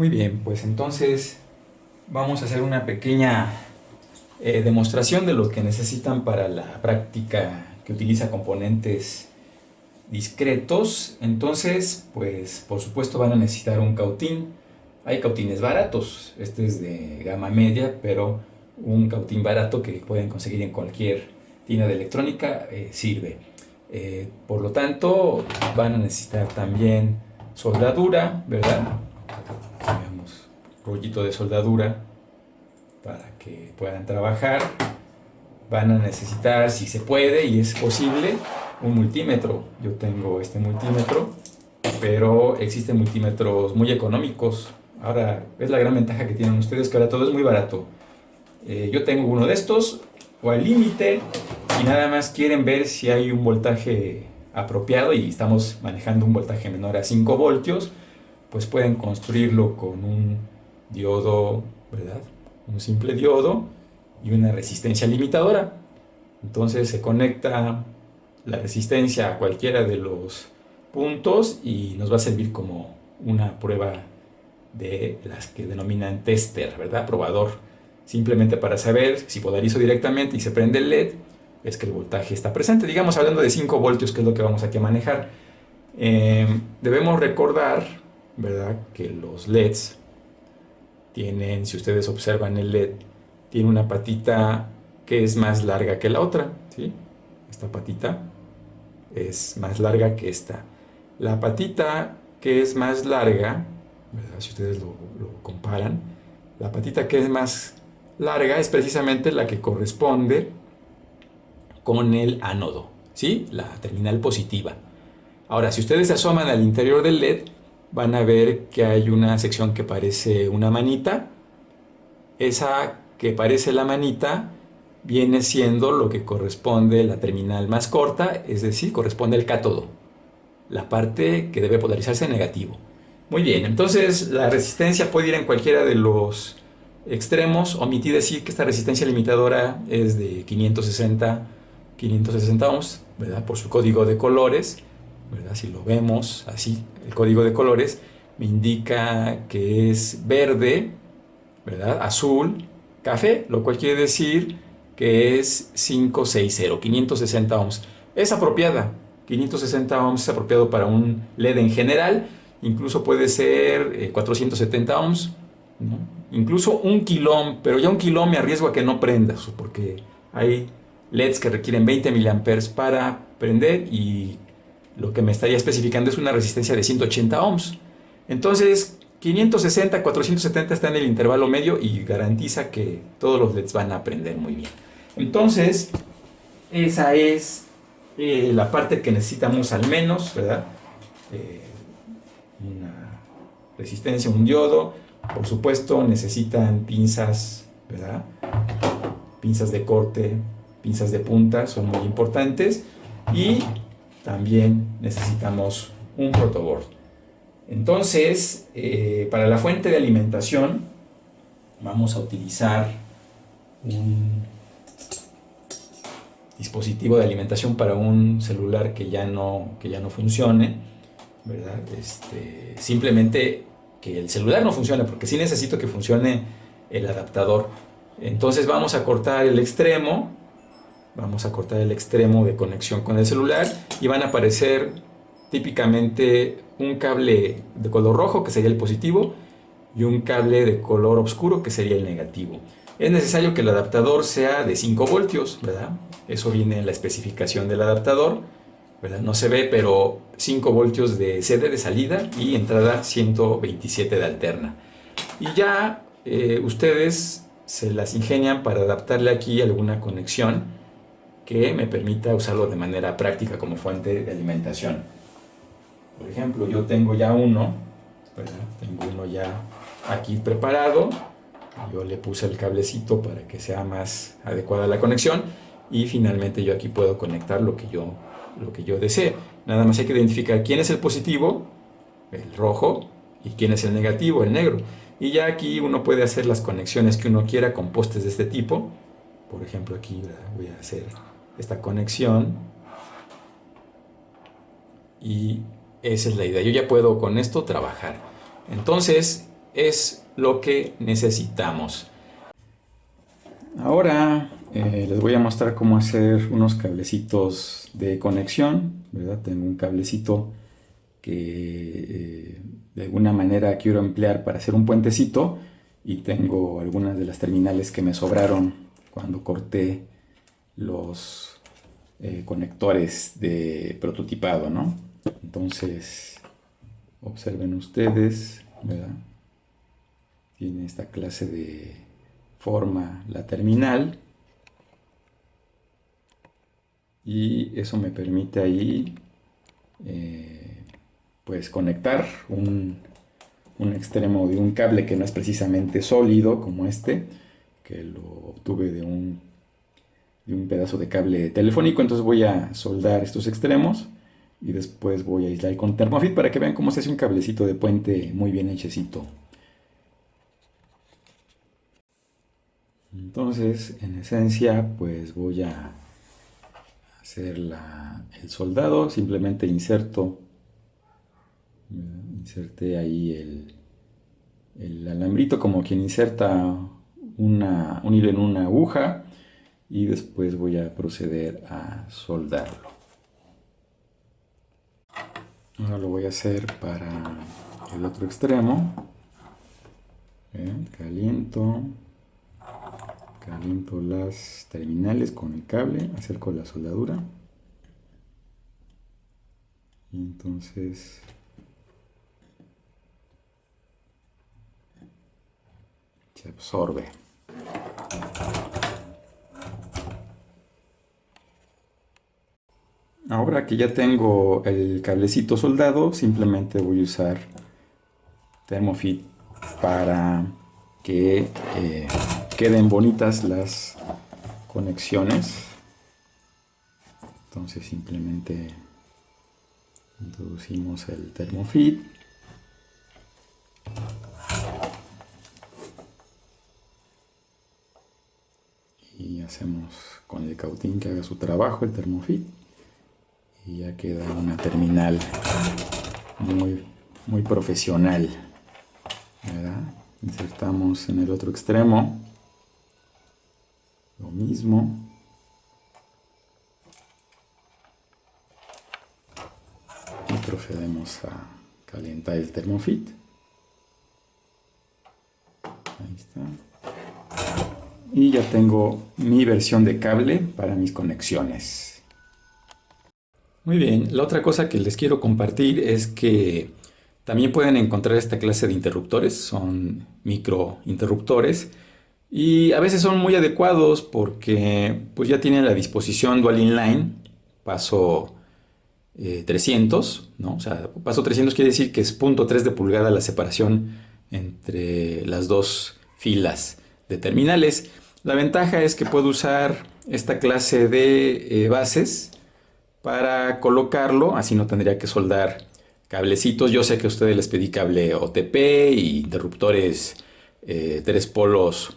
Muy bien, pues entonces vamos a hacer una pequeña demostración de lo que necesitan para la práctica que utiliza componentes discretos. Entonces, pues por supuesto van a necesitar un cautín. Hay cautines baratos, este es de gama media, pero un cautín barato que pueden conseguir en cualquier tienda de electrónica sirve. Por lo tanto, van a necesitar también soldadura, ¿verdad? Digamos, rollito de soldadura para que puedan trabajar. Van a necesitar, si se puede y es posible, un multímetro. Yo tengo este multímetro, pero existen multímetros muy económicos. Ahora, es la gran ventaja que tienen ustedes, que ahora todo es muy barato. Yo tengo uno de estos, o al límite, y nada más quieren ver si hay un voltaje apropiado y estamos manejando un voltaje menor a 5 voltios, pues pueden construirlo con un diodo, ¿verdad? Un simple diodo y una resistencia limitadora. Entonces se conecta la resistencia a cualquiera de los puntos y nos va a servir como una prueba de las que denominan tester, ¿verdad? Probador. Simplemente para saber si polarizo directamente y se prende el LED, es que el voltaje está presente. Digamos, hablando de 5 voltios, que es lo que vamos aquí a manejar. Debemos recordar, ¿verdad?, que los LEDs tienen, si ustedes observan el LED, tiene una patita que es más larga que la otra, ¿sí? Esta patita es más larga que esta. La patita que es más larga, ¿verdad?, si ustedes lo comparan, la patita que es más larga es precisamente la que corresponde con el ánodo, ¿sí? La terminal positiva. Ahora, si ustedes se asoman al interior del LED, van a ver que hay una sección que parece una manita. Esa que parece la manita viene siendo lo que corresponde a la terminal más corta, es decir, corresponde al cátodo, la parte que debe polarizarse en negativo. Muy bien, entonces la resistencia puede ir en cualquiera de los extremos. Omití decir que esta resistencia limitadora es de 560 ohms, ¿verdad?, por su código de colores, ¿verdad? Si lo vemos así, el código de colores me indica que es verde, ¿verdad?, azul, café, lo cual quiere decir que es 560 ohms. Es apropiada, 560 ohms es apropiado para un LED en general, incluso puede ser 470 ohms, ¿no? Incluso un kilómetro, pero ya un kilómetro me arriesgo a que no prenda, porque hay LEDs que requieren 20 miliamperes para prender y lo que me estaría especificando es una resistencia de 180 ohms. Entonces, 560, 470 está en el intervalo medio y garantiza que todos los LEDs van a prender muy bien. Entonces, esa es la parte que necesitamos al menos, ¿verdad? Una resistencia, un diodo. Por supuesto, necesitan pinzas, ¿verdad? Pinzas de corte, pinzas de punta, son muy importantes. Y también necesitamos un protoboard. Entonces, para la fuente de alimentación vamos a utilizar un dispositivo de alimentación para un celular que ya no funcione, ¿verdad? Simplemente que el celular no funcione, porque sí necesito que funcione el adaptador. Entonces vamos a cortar el extremo de conexión con el celular y van a aparecer típicamente un cable de color rojo, que sería el positivo, y un cable de color oscuro, que sería el negativo. Es necesario que el adaptador sea de 5 voltios, ¿verdad? Eso viene en la especificación del adaptador, ¿verdad? No se ve, pero 5 voltios de CD de salida y entrada 127 de alterna. Y ya ustedes se las ingenian para adaptarle aquí alguna conexión que me permita usarlo de manera práctica como fuente de alimentación. Por ejemplo, yo tengo ya uno, ¿verdad? Tengo uno ya aquí preparado. Yo le puse el cablecito para que sea más adecuada la conexión y finalmente yo aquí puedo conectar lo que yo desee. Nada más hay que identificar quién es el positivo, el rojo, y quién es el negativo, el negro. Y ya aquí uno puede hacer las conexiones que uno quiera con postes de este tipo. Por ejemplo, aquí voy a hacer esta conexión y esa es la idea. Yo ya puedo con esto trabajar. Entonces, es lo que necesitamos. Ahora les voy a mostrar cómo hacer unos cablecitos de conexión, ¿verdad? Tengo un cablecito que de alguna manera quiero emplear para hacer un puentecito, y tengo algunas de las terminales que me sobraron cuando corté los conectores de prototipado, ¿no? Entonces, observen ustedes, ¿verdad? Tiene esta clase de forma la terminal, y eso me permite ahí pues conectar un extremo de un cable que no es precisamente sólido como este, que lo obtuve de un pedazo de cable telefónico. Entonces voy a soldar estos extremos y después voy a aislar con Thermofit para que vean cómo se hace un cablecito de puente muy bien hechecito. Entonces, en esencia, pues voy a hacer el soldado. Simplemente inserté ahí el alambrito como quien inserta un hilo en una aguja, y después voy a proceder a soldarlo. Ahora lo voy a hacer para el otro extremo. Caliento las terminales con el cable, acerco la soldadura y entonces se absorbe. Ahora que ya tengo el cablecito soldado, simplemente voy a usar Thermofit para que queden bonitas las conexiones. Entonces simplemente introducimos el Thermofit y hacemos con el cautín que haga su trabajo el Thermofit, y ya queda una terminal muy profesional, ¿verdad? Insertamos en el otro extremo lo mismo. Y procedemos a calentar el Thermofit. Ahí está. Y ya tengo mi versión de cable para mis conexiones. Muy bien, la otra cosa que les quiero compartir es que también pueden encontrar esta clase de interruptores. Son microinterruptores y a veces son muy adecuados porque pues ya tienen la disposición dual inline, paso 300, ¿no? O sea, paso 300 quiere decir que es 0.3 de pulgada la separación entre las dos filas de terminales. La ventaja es que puedo usar esta clase de bases para colocarlo, así no tendría que soldar cablecitos. Yo sé que a ustedes les pedí cable OTP y interruptores dos polos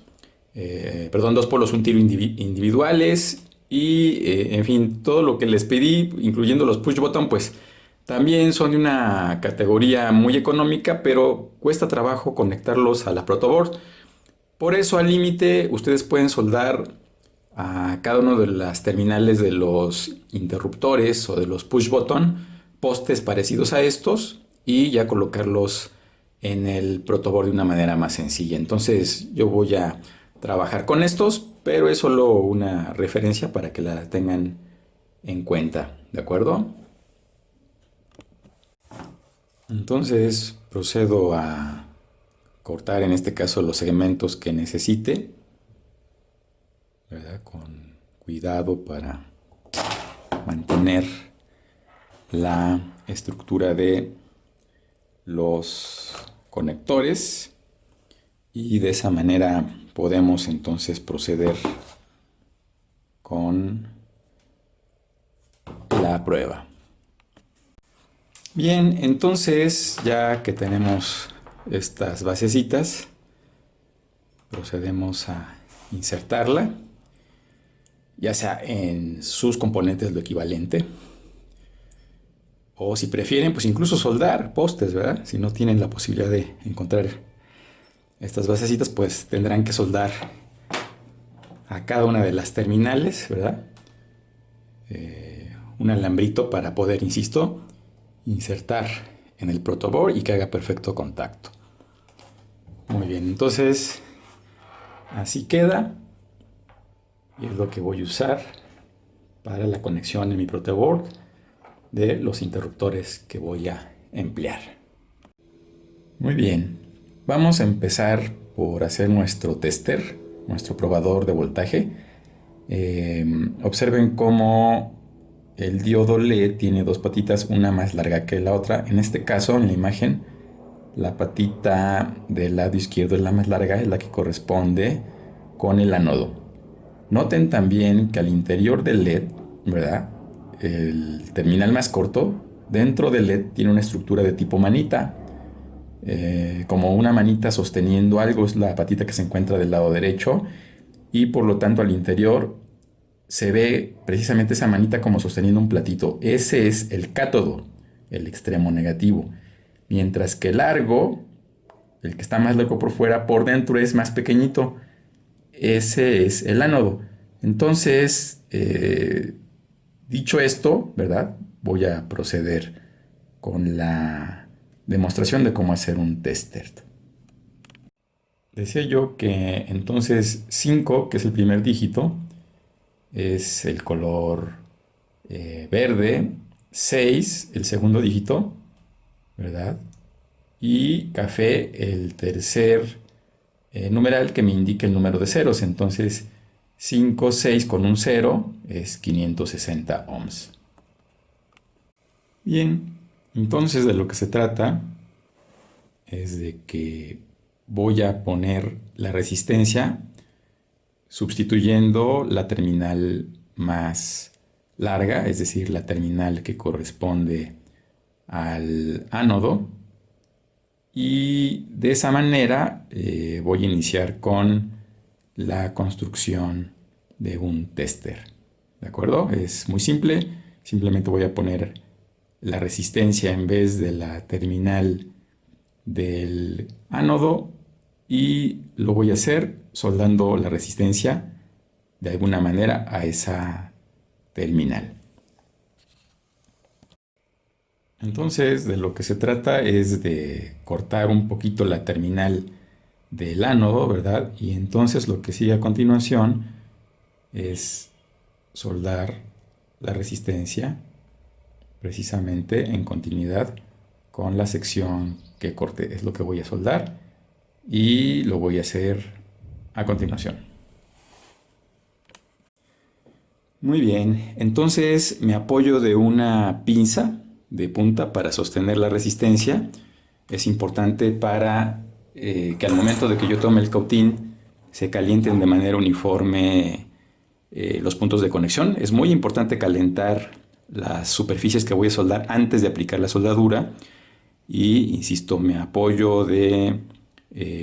un tiro individuales, y en fin, todo lo que les pedí, incluyendo los push button, pues también son de una categoría muy económica, pero cuesta trabajo conectarlos a la protoboard. Por eso, al límite, ustedes pueden soldar a cada uno de las terminales de los interruptores o de los push button postes parecidos a estos, y ya colocarlos en el protoboard de una manera más sencilla. Entonces yo voy a trabajar con estos, pero es solo una referencia para que la tengan en cuenta, ¿de acuerdo? Entonces procedo a cortar en este caso los segmentos que necesite, ¿verdad? Con cuidado para mantener la estructura de los conectores, y de esa manera podemos entonces proceder con la prueba. Bien, entonces ya que tenemos estas basecitas, procedemos a insertarla, ya sea en sus componentes lo equivalente, o si prefieren, pues incluso soldar postes, ¿verdad? Si no tienen la posibilidad de encontrar Estas basecitas pues tendrán que soldar a cada una de las terminales, ¿verdad? Un alambrito para poder, insisto, insertar en el protoboard y que haga perfecto contacto. Muy bien, entonces así queda y es lo que voy a usar para la conexión en mi protoboard de los interruptores que voy a emplear. Muy bien, vamos a empezar por hacer nuestro tester, nuestro probador de voltaje. Observen cómo el diodo LED tiene dos patitas, una más larga que la otra. En este caso, en la imagen, la patita del lado izquierdo es la más larga, es la que corresponde con el ánodo. Noten también que al interior del LED, ¿verdad? El terminal más corto, dentro del LED tiene una estructura de tipo manita. Como una manita sosteniendo algo, es la patita que se encuentra del lado derecho. Y por lo tanto al interior se ve precisamente esa manita como sosteniendo un platito. Ese es el cátodo, el extremo negativo. Mientras que el largo, el que está más largo por fuera, por dentro es más pequeñito. Ese es el ánodo. Entonces, dicho esto, ¿verdad? Voy a proceder con la demostración de cómo hacer un tester. Decía yo que entonces 5, que es el primer dígito, es el color verde, 6, el segundo dígito, ¿verdad? Y café, el tercer numeral que me indica el número de ceros. Entonces 5, 6 con un 0 es 560 ohms. Bien, entonces de lo que se trata es de que voy a poner la resistencia sustituyendo la terminal más larga, es decir, la terminal que corresponde al ánodo. Y de esa manera voy a iniciar con la construcción de un tester. ¿De acuerdo? Es muy simple. Simplemente voy a poner la resistencia en vez de la terminal del ánodo y lo voy a hacer soldando la resistencia de alguna manera a esa terminal. Entonces, de lo que se trata es de cortar un poquito la terminal del ánodo, ¿verdad? Y entonces lo que sigue a continuación es soldar la resistencia precisamente en continuidad con la sección que corté. Es lo que voy a soldar y lo voy a hacer a continuación. Muy bien, entonces me apoyo de una pinza de punta para sostener la resistencia. Es importante para que al momento de que yo tome el cautín se calienten de manera uniforme los puntos de conexión. Es muy importante calentar las superficies que voy a soldar antes de aplicar la soldadura. Y, insisto, me apoyo de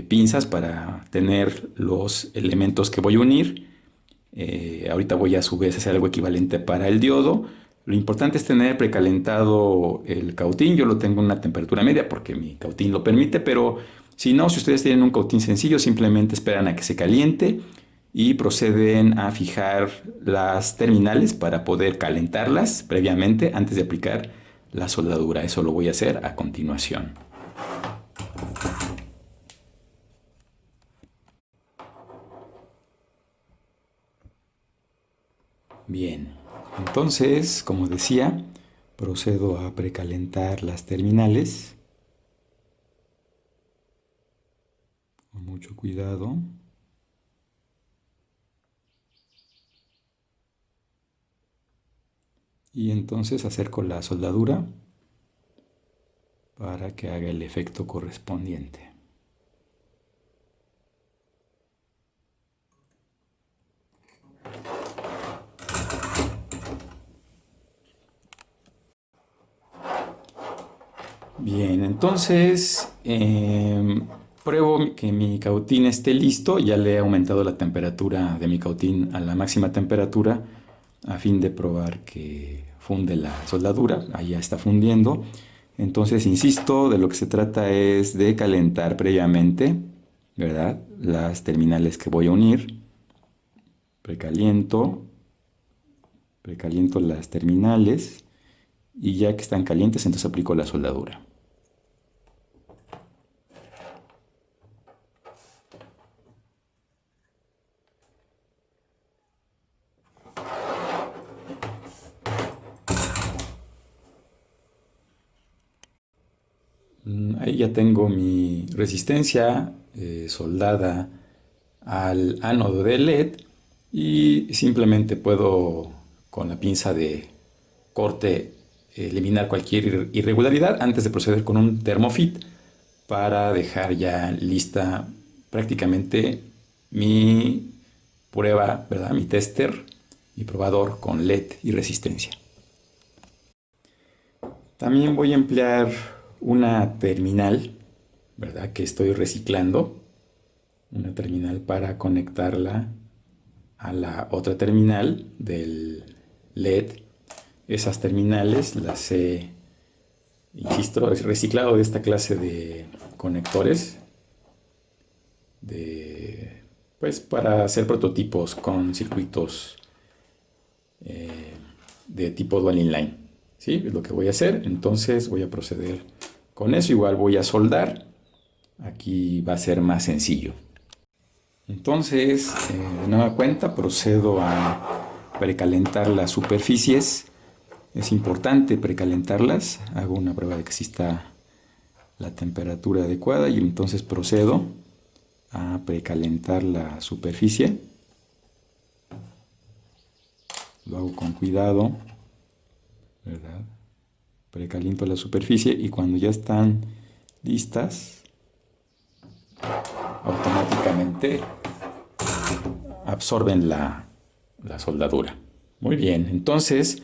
pinzas para tener los elementos que voy a unir. Ahorita voy a su vez a hacer algo equivalente para el diodo. Lo importante es tener precalentado el cautín. Yo lo tengo en una temperatura media porque mi cautín lo permite, pero si no, si ustedes tienen un cautín sencillo, simplemente esperan a que se caliente y proceden a fijar las terminales para poder calentarlas previamente antes de aplicar la soldadura. Eso lo voy a hacer a continuación. Bien, entonces, como decía, procedo a precalentar las terminales con mucho cuidado. Y entonces acerco la soldadura para que haga el efecto correspondiente. Bien, entonces pruebo que mi cautín esté listo. Ya le he aumentado la temperatura de mi cautín a la máxima temperatura a fin de probar que funde la soldadura. Ahí ya está fundiendo. Entonces, insisto, de lo que se trata es de calentar previamente ¿verdad?, las terminales que voy a unir. Precaliento las terminales y ya que están calientes, entonces aplico la soldadura. Ahí ya tengo mi resistencia soldada al ánodo de LED y simplemente puedo con la pinza de corte eliminar cualquier irregularidad antes de proceder con un Thermofit para dejar ya lista prácticamente mi prueba, ¿verdad?, mi tester, mi probador con LED y resistencia. También voy a emplear una terminal, ¿verdad?, que estoy reciclando, una terminal para conectarla a la otra terminal del LED. Esas terminales las he, insisto, he reciclado de esta clase de conectores pues para hacer prototipos con circuitos de tipo dual inline. ¿Sí? Es lo que voy a hacer. Entonces voy a proceder con eso. Igual voy a soldar. Aquí va a ser más sencillo. Entonces, de nueva cuenta, procedo a precalentar las superficies. Es importante precalentarlas. Hago una prueba de que exista la temperatura adecuada y entonces procedo a precalentar la superficie. Lo hago con cuidado, ¿verdad? Precaliento la superficie y cuando ya están listas, automáticamente absorben la soldadura. Muy bien, entonces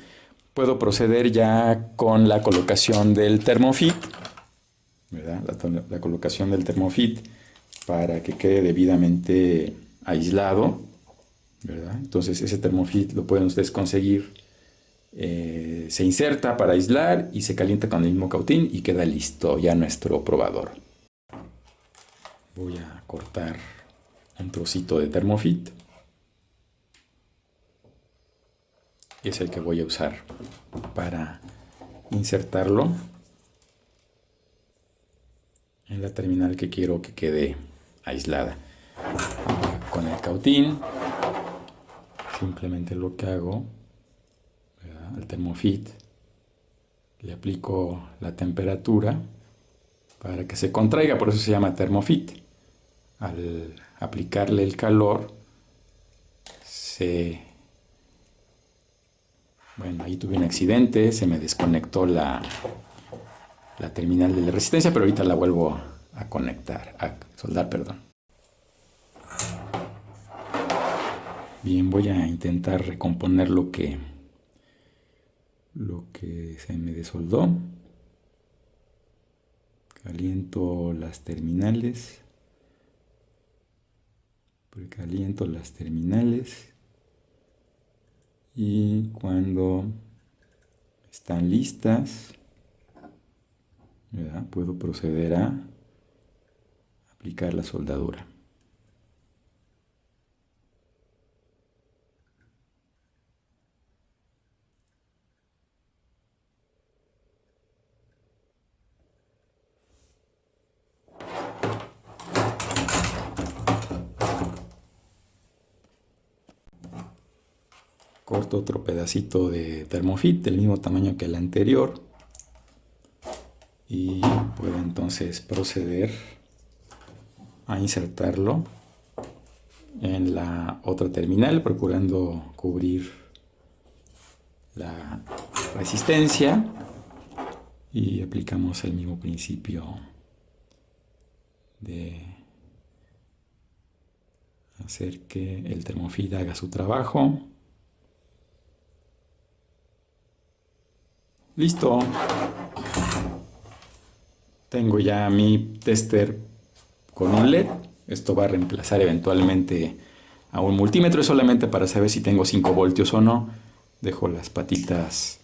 puedo proceder ya con la colocación del Thermofit, ¿verdad? La colocación del Thermofit para que quede debidamente aislado, ¿verdad? Entonces ese Thermofit lo pueden ustedes conseguir, se inserta para aislar y se calienta con el mismo cautín y queda listo ya nuestro probador. Voy a cortar un trocito de Thermofit. Es el que voy a usar para insertarlo en la terminal que quiero que quede aislada. Con el cautín, simplemente lo que hago, ¿verdad?, al Thermofit, le aplico la temperatura para que se contraiga, por eso se llama Thermofit. Al aplicarle el calor, bueno, ahí tuve un accidente, se me desconectó la terminal de la resistencia, pero ahorita la vuelvo a conectar, a soldar, perdón. Bien, voy a intentar recomponer lo que se me desoldó. Caliento las terminales. Precaliento las terminales. Y cuando están listas, ¿verdad?, puedo proceder a aplicar la soldadura. Corto otro pedacito de Thermofit del mismo tamaño que el anterior y puedo entonces proceder a insertarlo en la otra terminal, procurando cubrir la resistencia, y aplicamos el mismo principio de hacer que el Thermofit haga su trabajo. Listo. Tengo ya mi tester con un LED. Esto va a reemplazar eventualmente a un multímetro, es solamente para saber si tengo 5 voltios o no. Dejo las patitas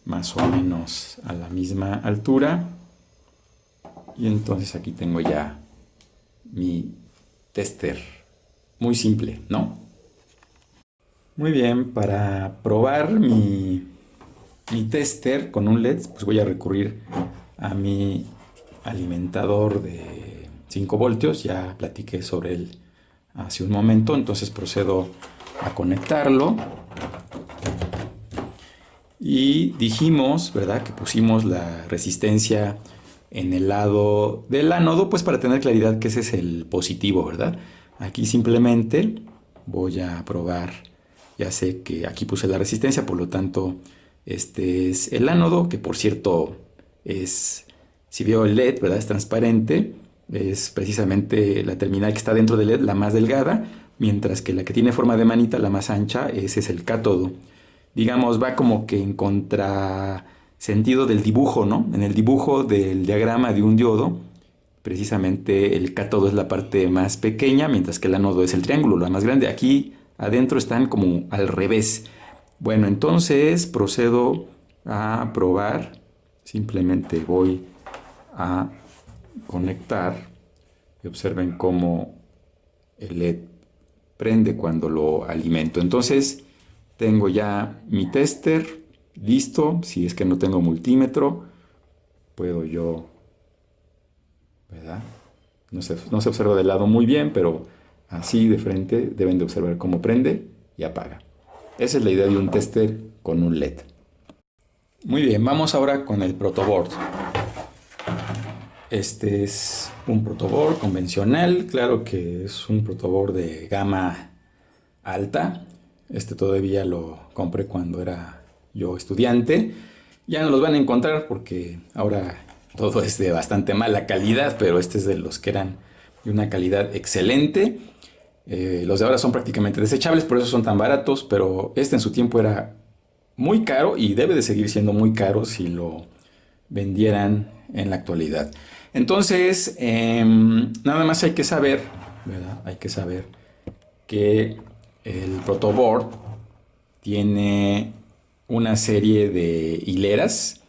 más o menos a la misma altura. Y entonces aquí tengo ya mi tester. Muy simple, ¿no? Muy bien, para probar mi tester con un LED, pues voy a recurrir a mi alimentador de 5 voltios. Ya platiqué sobre él hace un momento, entonces procedo a conectarlo. Y dijimos, ¿verdad?, que pusimos la resistencia en el lado del ánodo, pues para tener claridad que ese es el positivo, ¿verdad? Aquí simplemente voy a probar, ya sé que aquí puse la resistencia, por lo tanto este es el ánodo, que por cierto es, si veo el LED, ¿verdad?, es transparente, es precisamente la terminal que está dentro del LED la más delgada, mientras que la que tiene forma de manita, la más ancha, ese es el cátodo. Digamos, va como que en contrasentido del dibujo, ¿no? En el dibujo del diagrama de un diodo, precisamente el cátodo es la parte más pequeña, mientras que el ánodo es el triángulo, la más grande. Aquí adentro están como al revés. Bueno, entonces procedo a probar. Simplemente voy a conectar y observen cómo el LED prende cuando lo alimento. Entonces tengo ya mi tester listo. Si es que no tengo multímetro, puedo yo, ¿verdad? No se observa de lado muy bien, pero así de frente deben de observar cómo prende y apaga. Esa es la idea de un tester con un LED. Muy bien, vamos ahora con el protoboard. Este es un protoboard convencional, claro que es un protoboard de gama alta. Este todavía lo compré cuando era yo estudiante. Ya no los van a encontrar porque ahora todo es de bastante mala calidad, pero este es de los que eran de una calidad excelente. Los de ahora son prácticamente desechables, por eso son tan baratos, pero este en su tiempo era muy caro y debe de seguir siendo muy caro si lo vendieran en la actualidad. Entonces, nada más hay que saber, ¿verdad? Hay que saber que el protoboard tiene una serie de hileras.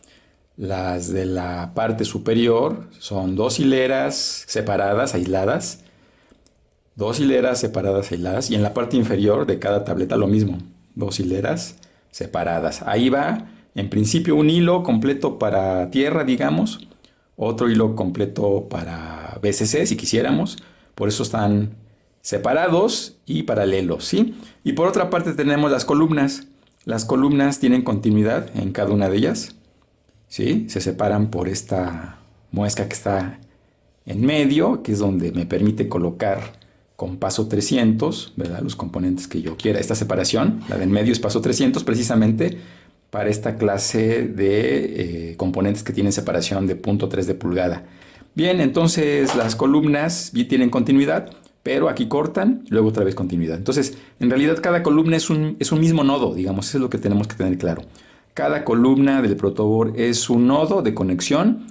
Las de la parte superior son dos hileras separadas, aisladas. Dos hileras separadas, aisladas. Y en la parte inferior de cada tableta lo mismo. Dos hileras separadas. Ahí va, en principio, un hilo completo para tierra, digamos. Otro hilo completo para VCC, si quisiéramos. Por eso están separados y paralelos, ¿sí? Y por otra parte tenemos las columnas. Las columnas tienen continuidad en cada una de ellas, ¿sí? Se separan por esta muesca que está en medio, que es donde me permite colocar con paso 300, ¿verdad?, los componentes que yo quiera. Esta separación, la de en medio, es paso 300 precisamente para esta clase de componentes que tienen separación de 0.3 de pulgada. Bien, entonces las columnas tienen continuidad, pero aquí cortan, luego otra vez continuidad. Entonces, en realidad cada columna es un mismo nodo, digamos, eso es lo que tenemos que tener claro. Cada columna del protoboard es un nodo de conexión,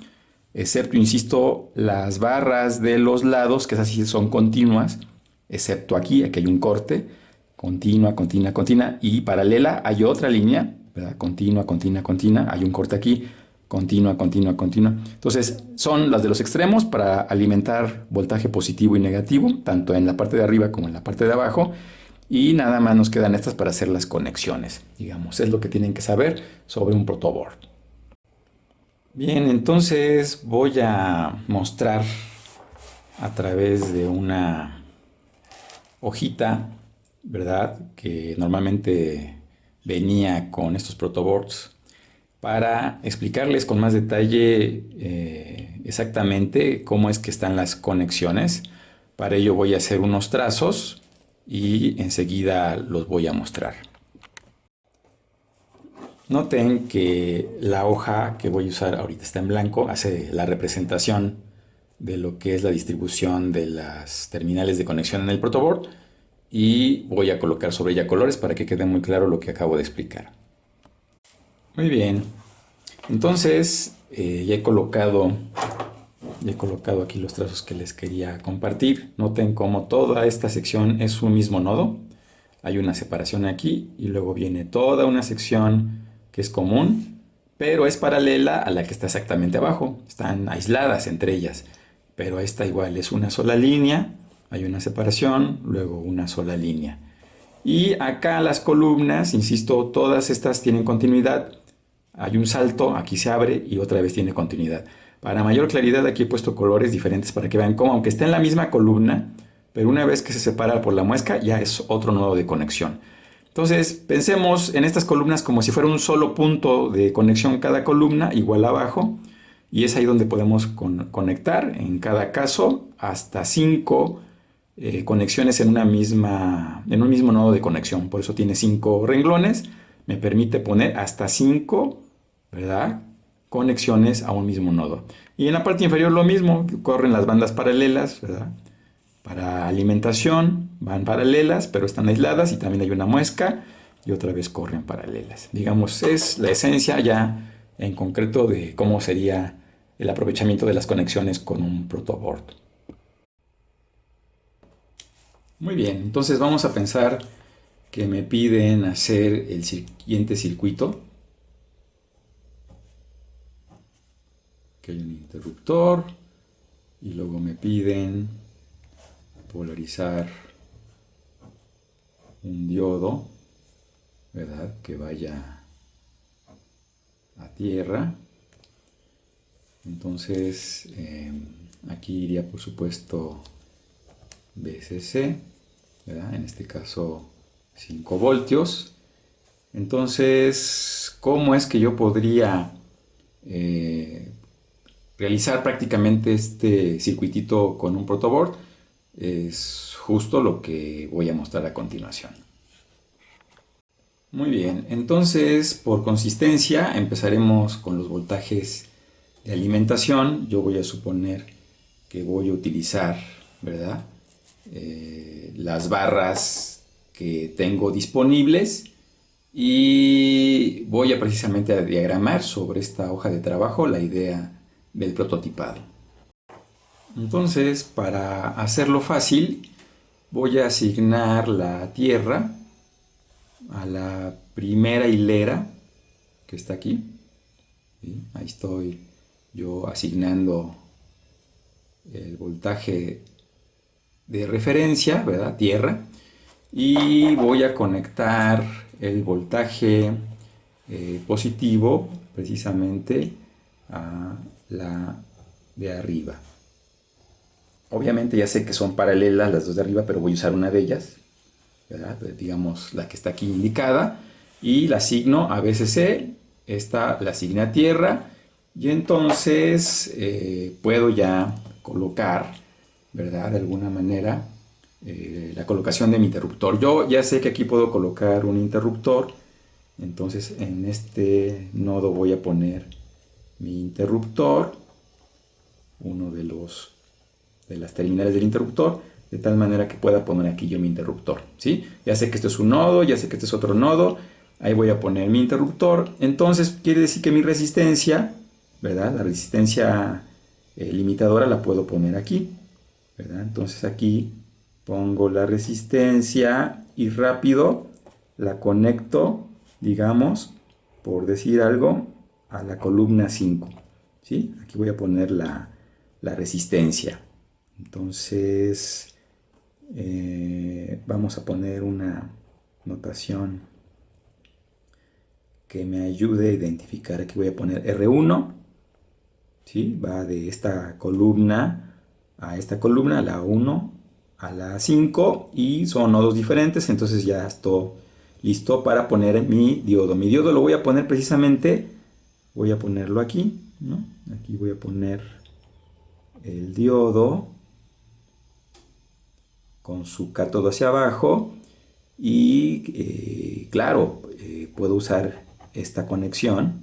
excepto, insisto, las barras de los lados, que esas sí son continuas, excepto aquí hay un corte, continua, continua, continua, y paralela hay otra línea, ¿verdad? Continua, continua, continua, hay un corte aquí, continua, continua, continua. Entonces, son las de los extremos para alimentar voltaje positivo y negativo, tanto en la parte de arriba como en la parte de abajo. Y nada más nos quedan estas para hacer las conexiones, digamos, es lo que tienen que saber sobre un protoboard. Bien, entonces voy a mostrar a través de una hojita, ¿verdad?, que normalmente venía con estos protoboards, para explicarles con más detalle exactamente cómo es que están las conexiones. Para ello voy a hacer unos trazos y enseguida los voy a mostrar. Noten que la hoja que voy a usar ahorita está en blanco, hace la representación de lo que es la distribución de las terminales de conexión en el protoboard, y voy a colocar sobre ella colores para que quede muy claro lo que acabo de explicar. Muy bien, entonces ya he colocado aquí los trazos que les quería compartir. Noten cómo toda esta sección es un mismo nodo. Hay una separación aquí y luego viene toda una sección que es común, pero es paralela a la que está exactamente abajo. Están aisladas entre ellas, pero esta igual es una sola línea Hay una separación, luego una sola línea. Y acá las columnas, insisto, todas estas tienen continuidad. Hay un salto, aquí se abre y otra vez tiene continuidad. Para mayor claridad aquí he puesto colores diferentes para que vean cómo, aunque esté en la misma columna, pero una vez que se separa por la muesca ya es otro nodo de conexión. Entonces pensemos en estas columnas como si fuera un solo punto de conexión cada columna, igual abajo. Y es ahí donde podemos conectar, en cada caso, hasta 5 conexiones en un mismo nodo de conexión. Por eso tiene 5 renglones. Me permite poner hasta 5, ¿verdad?, conexiones a un mismo nodo. Y en la parte inferior lo mismo, corren las bandas paralelas, ¿verdad? Para alimentación van paralelas, pero están aisladas y también hay una muesca y otra vez corren paralelas. Digamos, es la esencia ya en concreto de cómo sería el aprovechamiento de las conexiones con un protoboard. Muy bien, entonces vamos a pensar que me piden hacer el siguiente circuito. Que hay un interruptor y luego me piden polarizar un diodo, ¿verdad?, que vaya a tierra. Entonces aquí iría por supuesto VCC, ¿verdad?, en este caso 5 voltios. Entonces, ¿cómo es que yo podría realizar prácticamente este circuitito con un protoboard? Es justo lo que voy a mostrar a continuación. Muy bien, entonces por consistencia empezaremos con los voltajes de alimentación. Yo voy a suponer que voy a utilizar, ¿verdad?, las barras que tengo disponibles y voy a precisamente a diagramar sobre esta hoja de trabajo la idea del prototipado. Entonces, para hacerlo fácil, voy a asignar la tierra a la primera hilera que está aquí. ¿Sí? Ahí estoy yo asignando el voltaje de referencia, ¿verdad?, tierra, y voy a conectar el voltaje positivo precisamente a la de arriba. Obviamente ya sé que son paralelas las dos de arriba, pero voy a usar una de ellas, ¿verdad?, digamos la que está aquí indicada, y la asigno a VCC. Esta la asigné a tierra y entonces puedo ya colocar, ¿verdad?, de alguna manera la colocación de mi interruptor. Yo ya sé que aquí puedo colocar un interruptor, entonces en este nodo voy a poner mi interruptor, uno de las terminales del interruptor, de tal manera que pueda poner aquí yo mi interruptor, ¿sí? Ya sé que esto es un nodo, ya sé que este es otro nodo, ahí voy a poner mi interruptor. Entonces quiere decir que mi resistencia, ¿verdad?, la resistencia limitadora la puedo poner aquí, ¿verdad? Entonces aquí pongo la resistencia y rápido la conecto, digamos, por decir algo, a la columna 5, ¿sí? Aquí voy a poner la resistencia. Entonces vamos a poner una notación que me ayude a identificar. Aquí voy a poner R1, ¿sí? Va de esta columna a esta columna, a la 1 a la 5, y son nodos diferentes. Entonces ya estoy listo para poner mi diodo. Mi diodo lo voy a poner precisamente, voy a ponerlo aquí, ¿no? Aquí voy a poner el diodo con su cátodo hacia abajo y claro, puedo usar esta conexión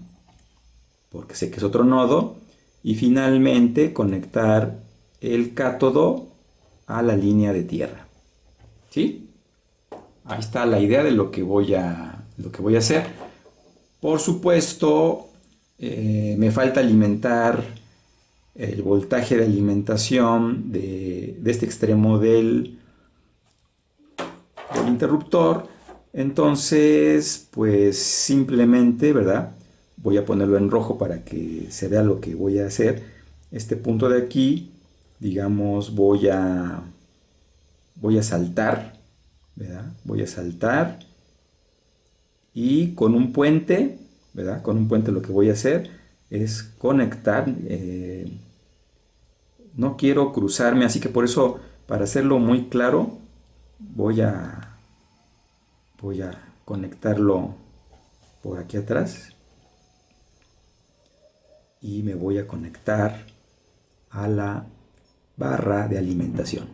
porque sé que es otro nodo, y finalmente conectar el cátodo a la línea de tierra, ¿sí? Ahí está la idea de lo que voy a hacer. Por supuesto, me falta alimentar el voltaje de alimentación de este extremo del interruptor. Entonces, pues simplemente, ¿verdad?, voy a ponerlo en rojo para que se vea lo que voy a hacer. Este punto de aquí, digamos, voy a voy a saltar, ¿verdad? Voy a saltar y con un puente, ¿verdad? Con un puente lo que voy a hacer es conectar. No quiero cruzarme, así que por eso, para hacerlo muy claro, voy a, voy a conectarlo por aquí atrás y me voy a conectar a la barra de alimentación.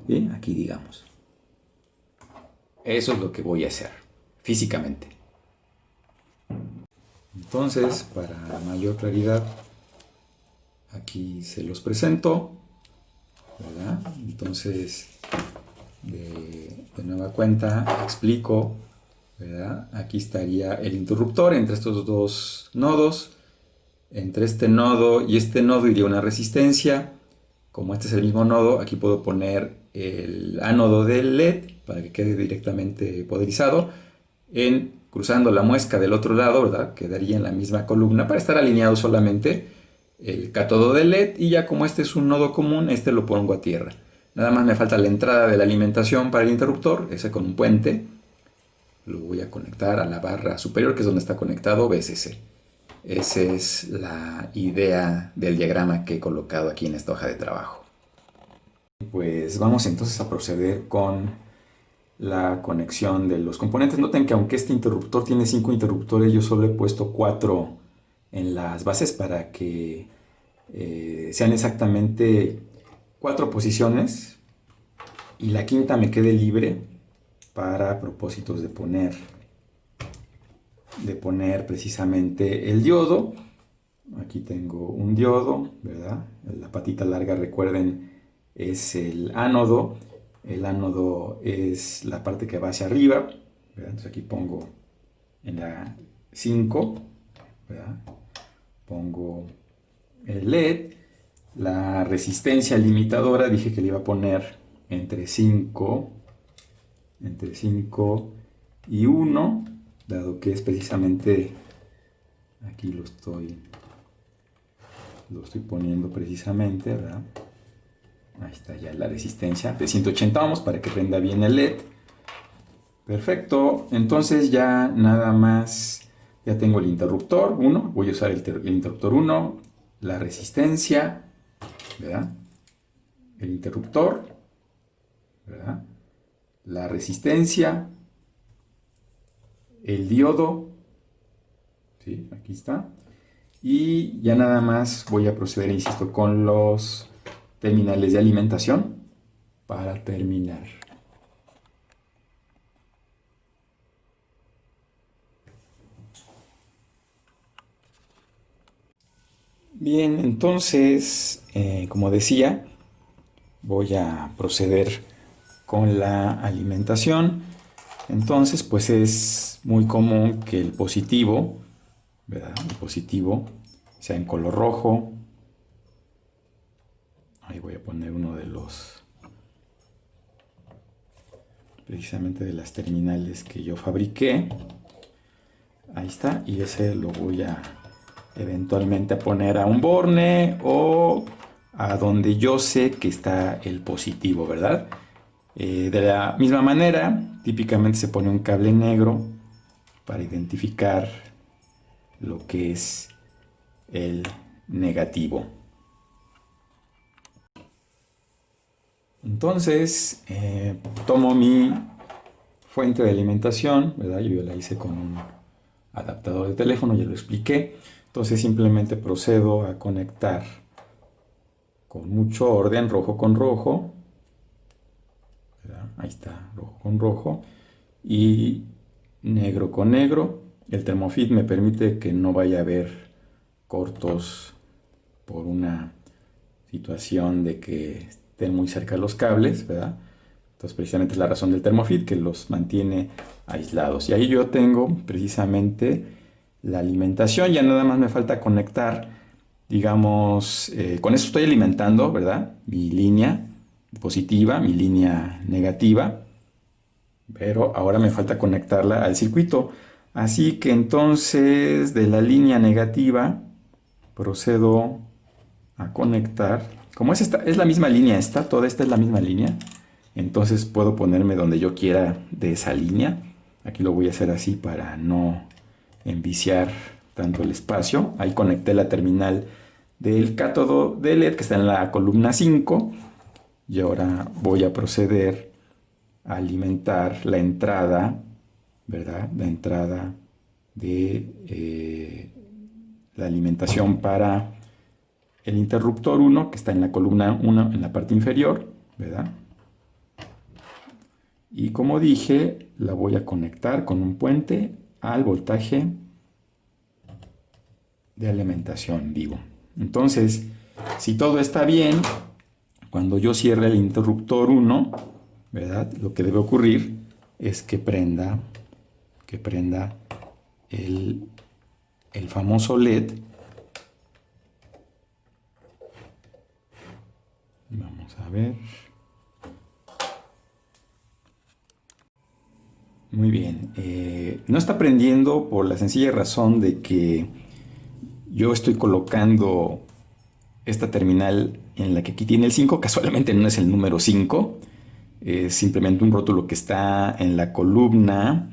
¿Sí? Aquí digamos. Eso es lo que voy a hacer físicamente. Entonces, para mayor claridad, aquí se los presento, ¿verdad? Entonces, de nueva cuenta, explico, ¿verdad? Aquí estaría el interruptor entre estos dos nodos. Entre este nodo y este nodo iría una resistencia. Como este es el mismo nodo, aquí puedo poner el ánodo del LED para que quede directamente poderizado. Cruzando la muesca del otro lado, ¿verdad? Quedaría en la misma columna para estar alineado solamente el cátodo del LED. Y ya como este es un nodo común, este lo pongo a tierra. Nada más me falta la entrada de la alimentación para el interruptor, ese con un puente. Lo voy a conectar a la barra superior, que es donde está conectado VCC. Esa es la idea del diagrama que he colocado aquí en esta hoja de trabajo. Pues vamos entonces a proceder con la conexión de los componentes. Noten que aunque este interruptor tiene 5 interruptores, yo solo he puesto 4 en las bases para que sean exactamente 4 posiciones y la quinta me quede libre para propósitos de poner precisamente el diodo. Aquí tengo un diodo, ¿verdad? La patita larga, recuerden, es el ánodo. El ánodo es la parte que va hacia arriba, ¿verdad? Entonces aquí pongo en la 5, ¿verdad? Pongo el LED. La resistencia limitadora dije que le iba a poner entre 5 y 1, dado que es precisamente, aquí lo estoy poniendo precisamente, ¿verdad? Ahí está ya la resistencia de 180 ohms para que prenda bien el LED. Perfecto, entonces ya nada más, ya tengo el interruptor 1, voy a usar el interruptor 1, la resistencia, ¿verdad? El interruptor, ¿verdad? La resistencia, el diodo, ¿sí? Aquí está. Y ya nada más voy a proceder, insisto, con los terminales de alimentación para terminar. Bien, entonces, como decía, voy a proceder con la alimentación. Entonces, pues es muy común que el positivo, ¿verdad? El positivo sea en color rojo. Ahí voy a poner uno de los, precisamente de las terminales que yo fabriqué. Ahí está, y ese lo voy a eventualmente a poner a un borne o a donde yo sé que está el positivo, ¿verdad? De la misma manera, típicamente se pone un cable negro para identificar lo que es el negativo. Entonces, tomo mi fuente de alimentación, ¿verdad? Yo la hice con un adaptador de teléfono, ya lo expliqué. Entonces simplemente procedo a conectar con mucho orden, rojo con rojo, ¿verdad? Ahí está, rojo con rojo, y negro con negro. El Thermofit me permite que no vaya a haber cortos por una situación de que estén muy cerca los cables, ¿verdad? Entonces precisamente es la razón del Thermofit, que los mantiene aislados. Y ahí yo tengo precisamente la alimentación. Ya nada más me falta conectar, digamos, con eso estoy alimentando, ¿verdad? Mi línea positiva, mi línea negativa, pero ahora me falta conectarla al circuito. Así que entonces de la línea negativa procedo a conectar. Como es la misma línea esta, toda esta es la misma línea. Entonces puedo ponerme donde yo quiera de esa línea. Aquí lo voy a hacer así para no enviciar tanto el espacio. Ahí conecté la terminal del cátodo de LED que está en la columna 5. Y ahora voy a proceder a alimentar la entrada, ¿verdad? La entrada de la alimentación para el interruptor 1, que está en la columna 1 en la parte inferior, ¿verdad? Y como dije, la voy a conectar con un puente al voltaje de alimentación vivo. Entonces, si todo está bien, cuando yo cierre el interruptor 1, ¿verdad? Lo que debe ocurrir es que prenda el famoso LED. Vamos a ver. Muy bien. No está prendiendo por la sencilla razón de que yo estoy colocando esta terminal en la que aquí tiene el 5. Casualmente no es el número 5. Es simplemente un rótulo que está en la columna.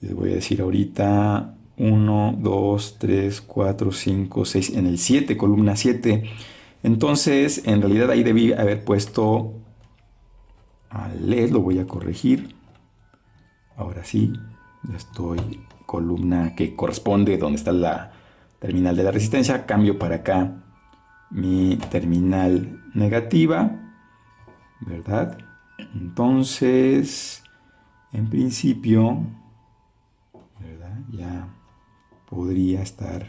Les voy a decir ahorita 1, 2, 3, 4, 5, 6, en el 7, columna 7. Entonces, en realidad ahí debí haber puesto al LED, lo voy a corregir. Ahora sí, ya estoy columna que corresponde donde está la terminal de la resistencia. Cambio para acá mi terminal negativa, ¿verdad? Entonces, en principio, ¿verdad? Ya podría estar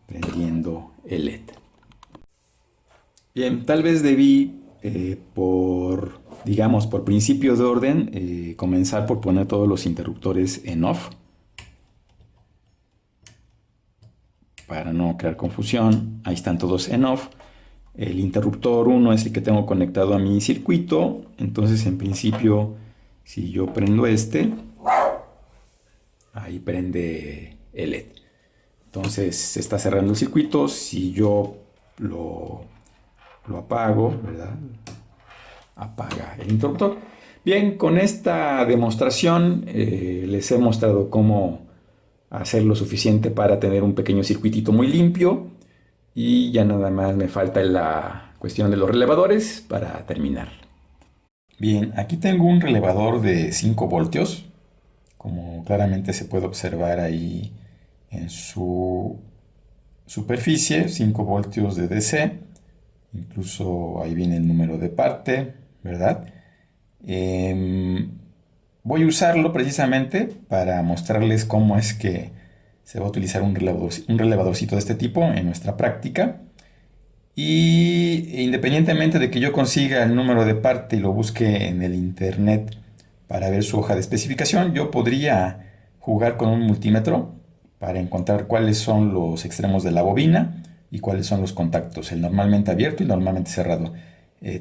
prendiendo el LED. Bien, tal vez debí, digamos, por principio de orden, comenzar por poner todos los interruptores en off, para no crear confusión. Ahí están todos en off. El interruptor 1 es el que tengo conectado a mi circuito. Entonces, en principio, si yo prendo este, ahí prende el LED. Entonces, se está cerrando el circuito. Si yo lo apago, ¿verdad? Apaga el interruptor. Bien, con esta demostración les he mostrado cómo hacer lo suficiente para tener un pequeño circuitito muy limpio. Y ya nada más me falta la cuestión de los relevadores para terminar. Bien, aquí tengo un relevador de 5 voltios, como claramente se puede observar ahí en su superficie, 5 voltios de DC, incluso ahí viene el número de parte, ¿verdad? Voy a usarlo precisamente para mostrarles cómo es que se va a utilizar un relevadorcito de este tipo en nuestra práctica. Y independientemente de que yo consiga el número de parte y lo busque en el internet para ver su hoja de especificación, yo podría jugar con un multímetro para encontrar cuáles son los extremos de la bobina y cuáles son los contactos, el normalmente abierto y normalmente cerrado.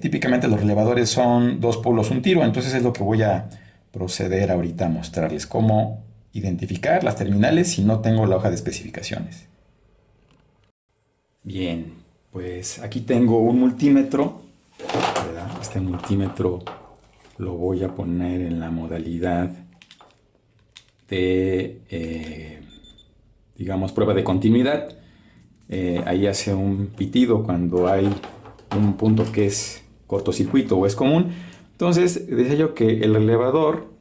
Típicamente los relevadores son dos polos, un tiro, entonces es lo que voy a proceder ahorita a mostrarles, cómo identificar las terminales si no tengo la hoja de especificaciones. Bien, pues aquí tengo un multímetro, ¿verdad? Este multímetro lo voy a poner en la modalidad de, digamos, prueba de continuidad. Ahí hace un pitido cuando hay un punto que es cortocircuito o es común. Entonces, decía yo que el relevador,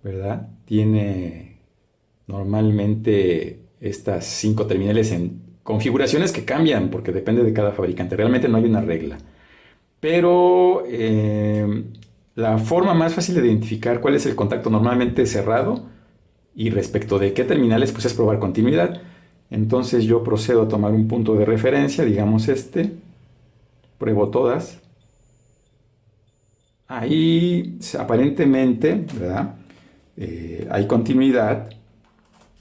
¿verdad? Tiene normalmente estas 5 terminales en configuraciones que cambian porque depende de cada fabricante. Realmente no hay una regla. Pero la forma más fácil de identificar cuál es el contacto normalmente cerrado y respecto de qué terminales, pues es probar continuidad. Entonces yo procedo a tomar un punto de referencia, digamos este, pruebo todas. Ahí aparentemente, ¿verdad? Hay continuidad,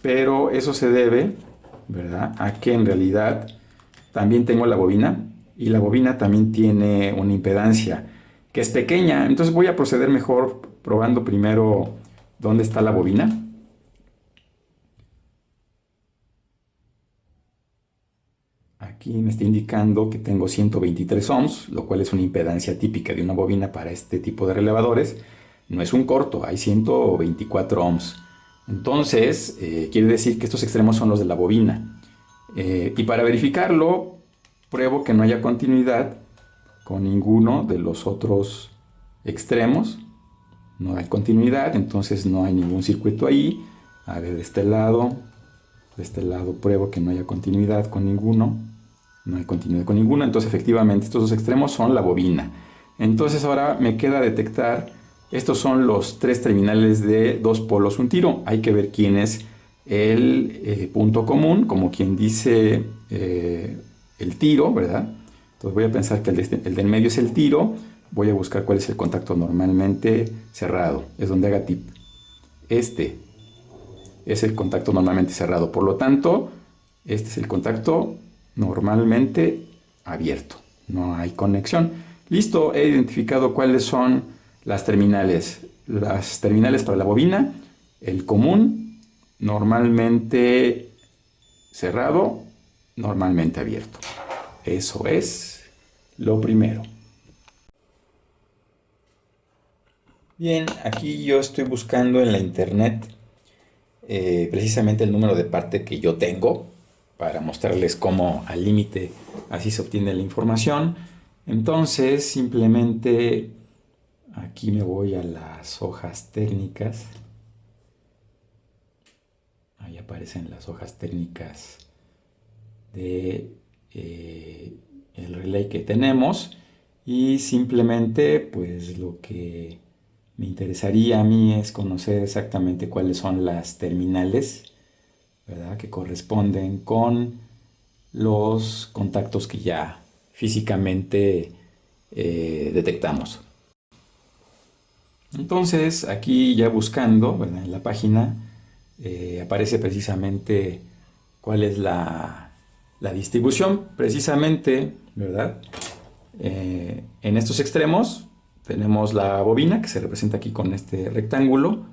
pero eso se debe, ¿verdad?, a que en realidad también tengo la bobina y la bobina también tiene una impedancia que es pequeña. Entonces voy a proceder mejor probando primero dónde está la bobina. Aquí me está indicando que tengo 123 ohms, lo cual es una impedancia típica de una bobina para este tipo de relevadores. no es un corto, hay 124 ohms. Entonces, quiere decir que estos extremos son los de la bobina. Y para verificarlo, pruebo que no haya continuidad con ninguno de los otros extremos. No hay continuidad, entonces no hay ningún circuito ahí. A ver, de este lado pruebo que no haya continuidad con ninguno. No hay continuidad con ninguno, entonces efectivamente estos dos extremos son la bobina. Entonces ahora me queda detectar, estos son los tres terminales de dos polos un tiro. Hay que ver quién es el punto común, como quien dice el tiro, ¿verdad? Entonces voy a pensar que el del medio es el tiro. Voy a buscar cuál es el contacto normalmente cerrado. Es donde haga tip. Este es el contacto normalmente cerrado. Por lo tanto, este es el contacto normalmente abierto. No hay conexión. Listo, he identificado cuáles son las terminales. Las terminales para la bobina, el común, normalmente cerrado, normalmente abierto. Eso es lo primero. Bien, aquí yo estoy buscando en la internet precisamente el número de parte que yo tengo para mostrarles cómo al límite así se obtiene la información. Entonces simplemente aquí me voy a las hojas técnicas. Ahí aparecen las hojas técnicas de el relay que tenemos y simplemente pues lo que me interesaría a mí es conocer exactamente cuáles son las terminales, ¿verdad?, que corresponden con los contactos que ya físicamente detectamos. Entonces, aquí ya buscando, ¿verdad?, en la página aparece precisamente cuál es la distribución, precisamente, ¿verdad? En estos extremos tenemos la bobina, que se representa aquí con este rectángulo,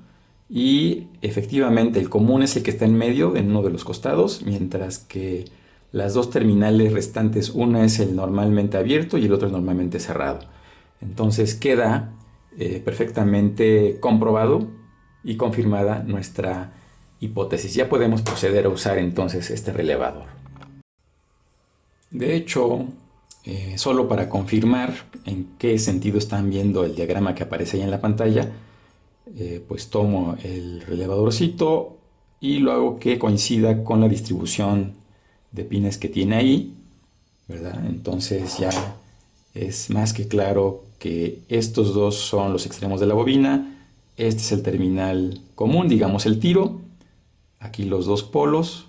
y efectivamente el común es el que está en medio, en uno de los costados, mientras que las dos terminales restantes, una es el normalmente abierto y el otro es normalmente cerrado. Entonces queda perfectamente comprobado y confirmada nuestra hipótesis. Ya podemos proceder a usar entonces este relevador. De hecho, solo para confirmar en qué sentido están viendo el diagrama que aparece ahí en la pantalla, pues tomo el relevadorcito y lo hago que coincida con la distribución de pines que tiene ahí, ¿verdad? Entonces ya es más que claro que estos dos son los extremos de la bobina. Este es el terminal común, digamos el tiro. Aquí los dos polos,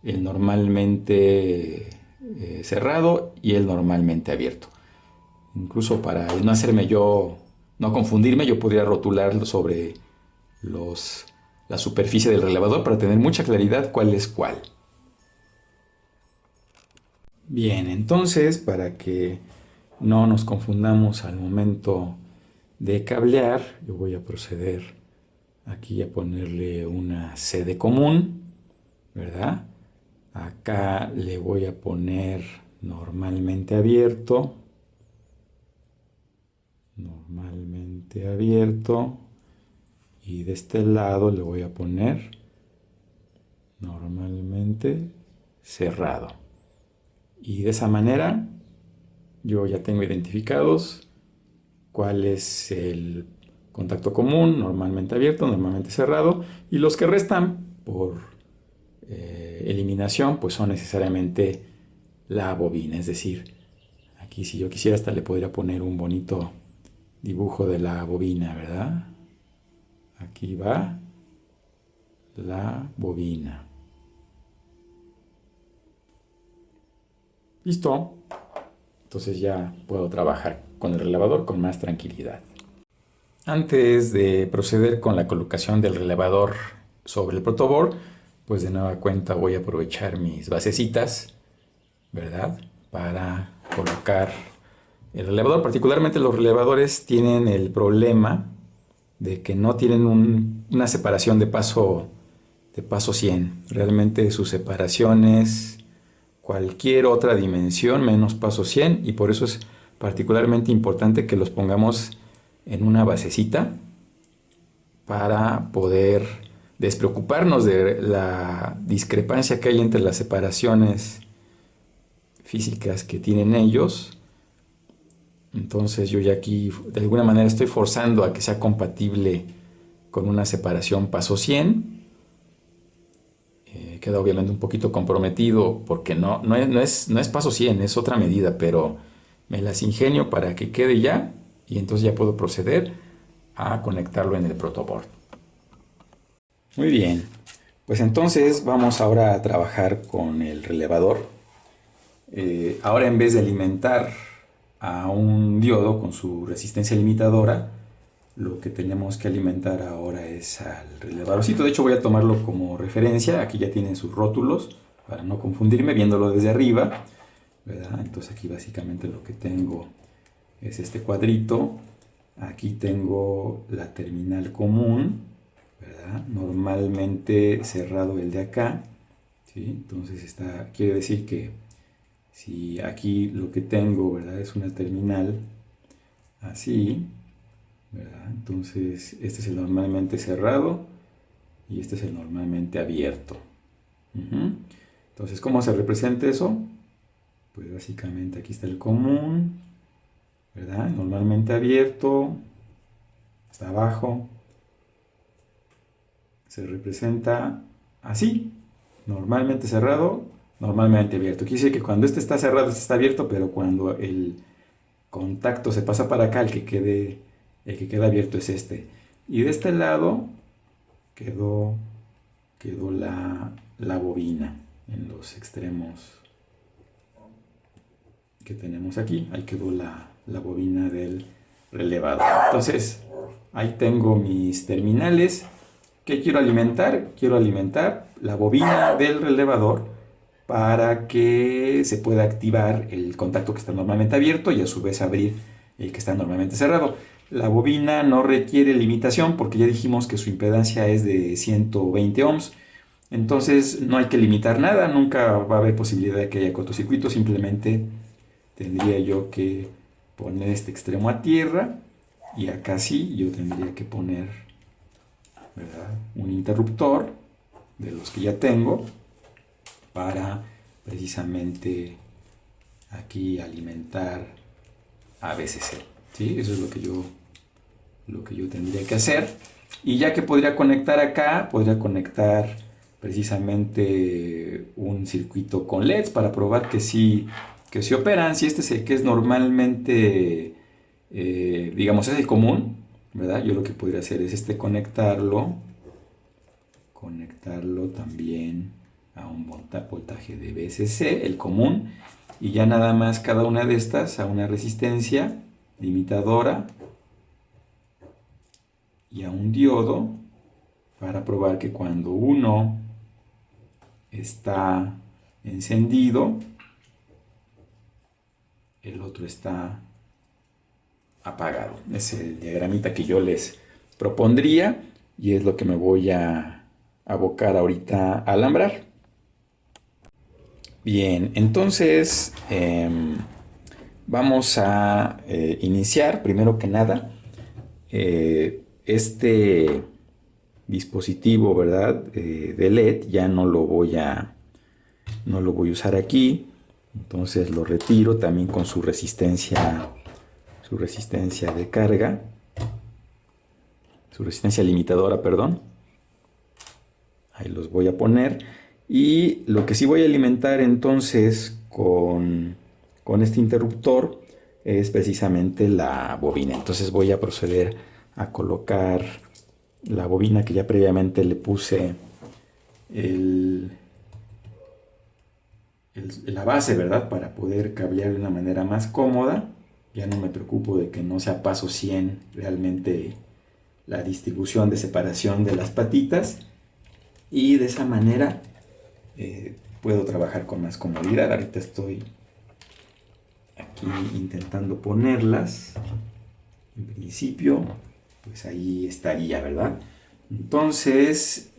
el normalmente cerrado y el normalmente abierto. Incluso para no hacerme yo, no confundirme, yo podría rotular sobre la superficie del relevador para tener mucha claridad cuál es cuál. Bien, entonces para que no nos confundamos al momento de cablear, yo voy a proceder aquí a ponerle una sede común, ¿verdad? Acá le voy a poner normalmente abierto, y de este lado le voy a poner normalmente cerrado. Y de esa manera yo ya tengo identificados cuál es el contacto común, normalmente abierto, normalmente cerrado, y los que restan por eliminación pues son necesariamente la bobina. Es decir, aquí si yo quisiera hasta le podría poner un bonito dibujo de la bobina, ¿verdad? Aquí va la bobina. Listo. Entonces ya puedo trabajar con el relevador con más tranquilidad. Antes de proceder con la colocación del relevador sobre el protoboard, pues de nueva cuenta voy a aprovechar mis basecitas, ¿verdad?, para colocar el relevador. Particularmente los relevadores tienen el problema de que no tienen una separación de paso 100. Realmente su separación es cualquier otra dimensión menos paso 100, y por eso es particularmente importante que los pongamos en una basecita para poder despreocuparnos de la discrepancia que hay entre las separaciones físicas que tienen ellos. Entonces yo ya aquí de alguna manera estoy forzando a que sea compatible con una separación paso 100. Queda obviamente un poquito comprometido porque no es paso 100, es otra medida, pero me las ingenio para que quede ya y entonces ya puedo proceder a conectarlo en el protoboard. Muy bien, pues entonces vamos ahora a trabajar con el relevador. Ahora en vez de alimentar a un diodo con su resistencia limitadora, lo que tenemos que alimentar ahora es al relevadorcito. De hecho voy a tomarlo como referencia. Aquí ya tienen sus rótulos para no confundirme viéndolo desde arriba, ¿verdad? Entonces aquí básicamente lo que tengo es este cuadrito. Aquí tengo la terminal común, ¿verdad? Normalmente cerrado el de acá, ¿sí? Entonces quiere decir que si aquí lo que tengo, ¿verdad?, es una terminal así, ¿verdad? Entonces este es el normalmente cerrado y este es el normalmente abierto. Entonces, ¿cómo se representa eso? Pues básicamente aquí está el común, ¿verdad? Normalmente abierto, está abajo, se representa así, normalmente cerrado, normalmente abierto. Quiere decir que cuando este está cerrado, este está abierto, pero cuando el contacto se pasa para acá, el que queda abierto es este. Y de este lado quedó la bobina en los extremos que tenemos aquí. Ahí quedó la bobina del relevador. Entonces, ahí tengo mis terminales. ¿Qué quiero alimentar? Quiero alimentar la bobina del relevador para que se pueda activar el contacto que está normalmente abierto y a su vez abrir el que está normalmente cerrado. La bobina no requiere limitación porque ya dijimos que su impedancia es de 120 ohms. Entonces no hay que limitar nada, nunca va a haber posibilidad de que haya cortocircuito, simplemente tendría yo que poner este extremo a tierra y acá sí yo tendría que poner, ¿verdad?, un interruptor de los que ya tengo para precisamente aquí alimentar a VCC, ¿sí? Eso es lo que yo tendría que hacer. Y ya que podría conectar acá, podría conectar precisamente un circuito con LEDs para probar que sí operan. Si este es el que es normalmente, digamos, es el común, ¿verdad? Yo lo que podría hacer es conectarlo también a un voltaje de VCC, el común, y ya nada más cada una de estas a una resistencia limitadora y a un diodo para probar que cuando uno está encendido, el otro está apagado. Es el diagramita que yo les propondría y es lo que me voy a abocar ahorita a alambrar. Bien, entonces vamos a iniciar primero que nada este dispositivo, ¿verdad?, de LED. Ya no lo voy a usar aquí, entonces lo retiro también con su resistencia de carga, su resistencia limitadora, perdón. Ahí los voy a poner. Y lo que sí voy a alimentar entonces con este interruptor es precisamente la bobina. Entonces voy a proceder a colocar la bobina que ya previamente le puse la base, ¿verdad?, para poder cablear de una manera más cómoda. Ya no me preocupo de que no sea paso 100 realmente la distribución de separación de las patitas. Y de esa manera puedo trabajar con más comodidad. Ahorita estoy aquí intentando ponerlas. En principio, pues ahí estaría, ¿verdad? Entonces,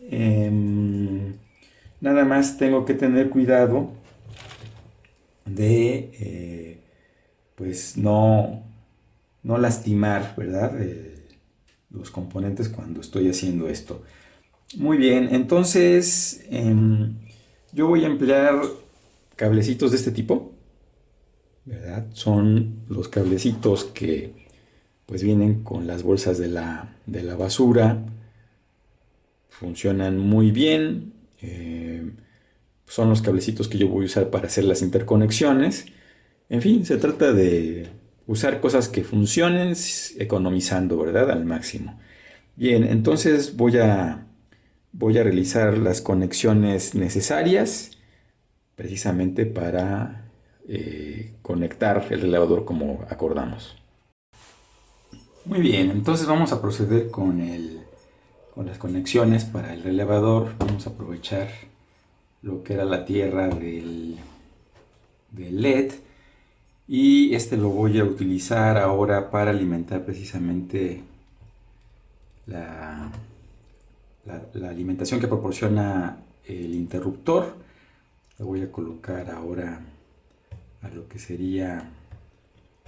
nada más tengo que tener cuidado de, pues no no lastimar, ¿verdad? Los componentes cuando estoy haciendo esto. Muy bien, entonces yo voy a emplear cablecitos de este tipo, ¿verdad? Son los cablecitos que pues vienen con las bolsas de la basura, funcionan muy bien, son los cablecitos que yo voy a usar para hacer las interconexiones. En fin, se trata de usar cosas que funcionen economizando, ¿verdad? Al máximo. Bien, entonces voy a realizar las conexiones necesarias precisamente para conectar el relevador como acordamos. Muy bien, entonces vamos a proceder con las conexiones para el relevador. Vamos a aprovechar lo que era la tierra del LED y este lo voy a utilizar ahora para alimentar precisamente la, la alimentación que proporciona el interruptor. Lo voy a colocar ahora a lo que sería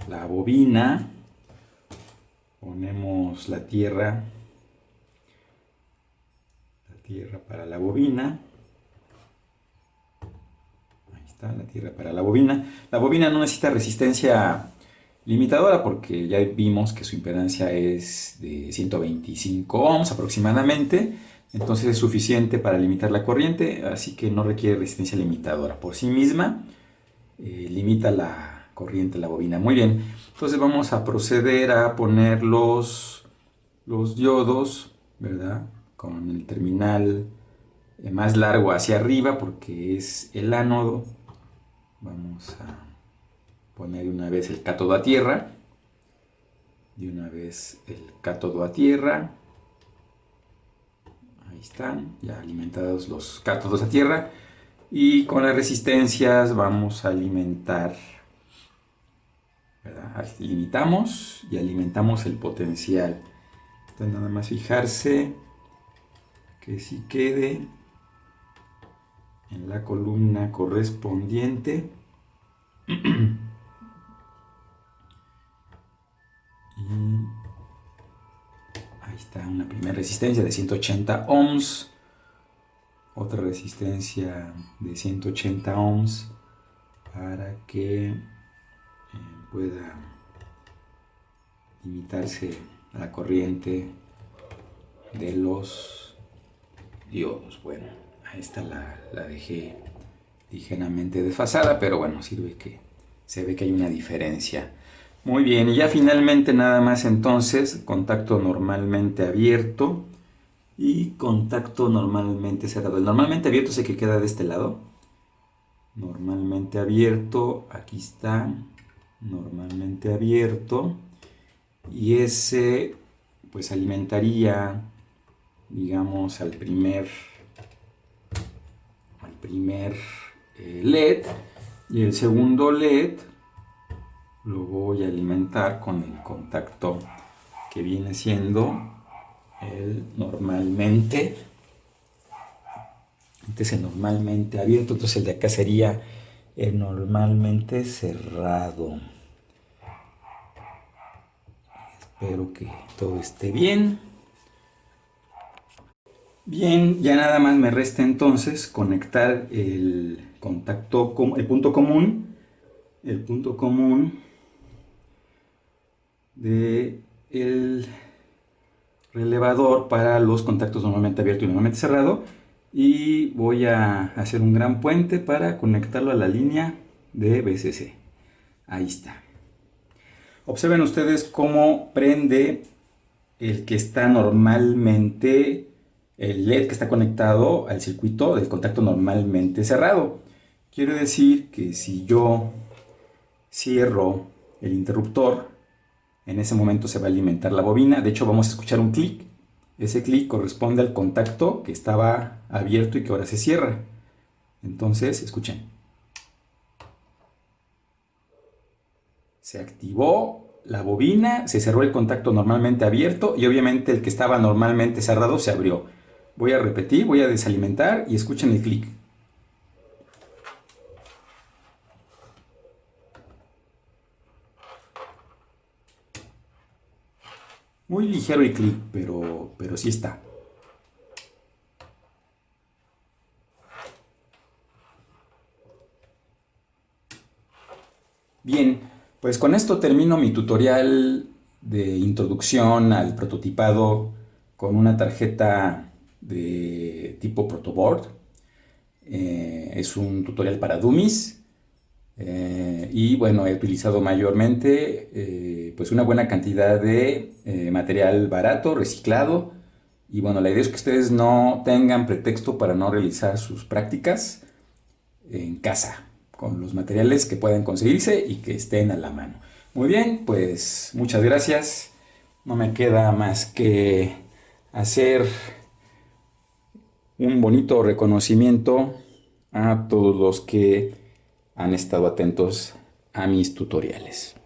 la bobina. Ponemos la tierra para la bobina. Ahí está la tierra para la bobina. La bobina no necesita resistencia limitadora porque ya vimos que su impedancia es de 125 ohms aproximadamente. Entonces es suficiente para limitar la corriente, así que no requiere resistencia limitadora. Por sí misma limita la corriente, la bobina. Muy bien, entonces vamos a proceder a poner los diodos, ¿verdad? Con el terminal más largo hacia arriba porque es el ánodo. Vamos a poner de una vez el cátodo a tierra. De una vez el cátodo a tierra. Ahí están, ya alimentados los cátodos a tierra. Y con las resistencias vamos a alimentar, ¿verdad? Limitamos y alimentamos el potencial. Entonces nada más fijarse que si quede en la columna correspondiente. Y ahí está una primera resistencia de 180 ohms. Otra resistencia de 180 ohms para que pueda limitarse la corriente de los diodos. Bueno, ahí está, la dejé ligeramente desfasada, pero bueno, sirve que se ve que hay una diferencia. Muy bien, y ya finalmente nada más entonces, contacto normalmente abierto y contacto normalmente cerrado. El normalmente abierto es el que queda de este lado. Normalmente abierto, aquí está, normalmente abierto. Y ese pues alimentaría, digamos, al primer LED. Y el segundo LED lo voy a alimentar con el contacto que viene siendo el normalmente. Este es el normalmente abierto, entonces el de acá sería el normalmente cerrado. Espero que todo esté bien. Bien, ya nada más me resta entonces conectar el punto común de el relevador para los contactos normalmente abierto y normalmente cerrado, y voy a hacer un gran puente para conectarlo a la línea de VCC. Ahí está. Observen ustedes cómo prende el que está normalmente, el LED que está conectado al circuito del contacto normalmente cerrado. Quiere decir que si yo cierro el interruptor, en ese momento se va a alimentar la bobina. De hecho, vamos a escuchar un clic. Ese clic corresponde al contacto que estaba abierto y que ahora se cierra. Entonces, escuchen. Se activó la bobina, se cerró el contacto normalmente abierto y obviamente el que estaba normalmente cerrado se abrió. Voy a repetir, voy a desalimentar y escuchen el clic. Muy ligero el clic, pero sí está. Bien, pues con esto termino mi tutorial de introducción al prototipado con una tarjeta de tipo protoboard. Es un tutorial para dummies. Y bueno, he utilizado mayormente pues una buena cantidad de material barato, reciclado. Y bueno, la idea es que ustedes no tengan pretexto para no realizar sus prácticas en casa, con los materiales que puedan conseguirse y que estén a la mano. Muy bien, pues muchas gracias. No me queda más que hacer un bonito reconocimiento a todos los que han estado atentos a mis tutoriales.